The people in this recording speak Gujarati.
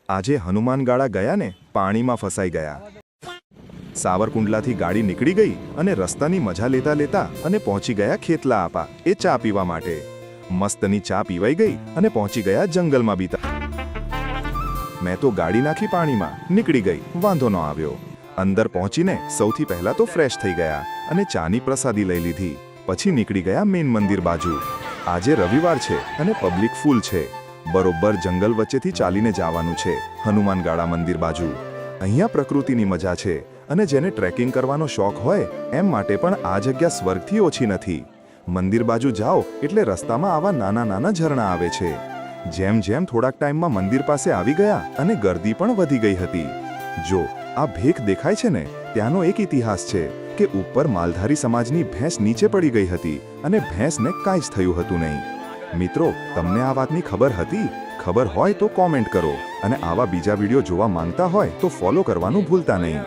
આજે હનુમાનગાળા ગયા ને પાણીમાં ફસાઈ ગયા. સાવરકુંડલાથી ગાડી નીકળી ગઈ અને રસ્તાની મજા લેતા લેતા અને પહોંચી ગયા ખેતલા આપા એ ચા પીવા માટે. મસ્તની ચા પીવાઈ ગઈ અને પહોંચી ગયા જંગલમાં બીતા. મેં તો ગાડી નાખી પાણીમાં, નીકળી ગઈ, વાંધો ન આવ્યો. અંદર પહોંચીને સૌથી પહેલા તો ફ્રેશ થઈ ગયા અને ચાની પ્રસાદી લઈ લીધી. પછી નીકળી ગયા મેન મંદિર બાજુ. આજે રવિવાર છે અને પબ્લિક ફૂલ છે. બરોબર જંગલ વચ્ચેથી ચાલીને જવાનું છે હનુમાનગાળા મંદિર બાજુ. અહીંયા પ્રકૃતિની મજા છે અને જેને ટ્રેકિંગ કરવાનો શોખ હોય એમ માટે પણ આ જગ્યા સ્વર્ગથી ઓછી નથી. મંદિર બાજુ જાઓ એટલે રસ્તામાં આવા નાના નાના ઝરણા આવે છે. જેમ જેમ થોડાક ટાઈમમાં મંદિર પાસે આવી ગયા અને ગર્દી પણ વધી ગઈ હતી. જો આ ભેખ દેખાય છે ને, ત્યાંનો એક ઇતિહાસ છે કે ઉપર માલધારી સમાજની ભેંસ નીચે પડી ગઈ હતી અને ભેંસને કાંઈ જ થયું હતું નહીં. મિત્રો, તમને આ વાતની ખબર હતી? ખબર હોય તો કોમેન્ટ કરો અને આવા બીજા વિડીયો જોવા માંગતા હોય તો ફોલો કરવાનું ભૂલતા નહીં.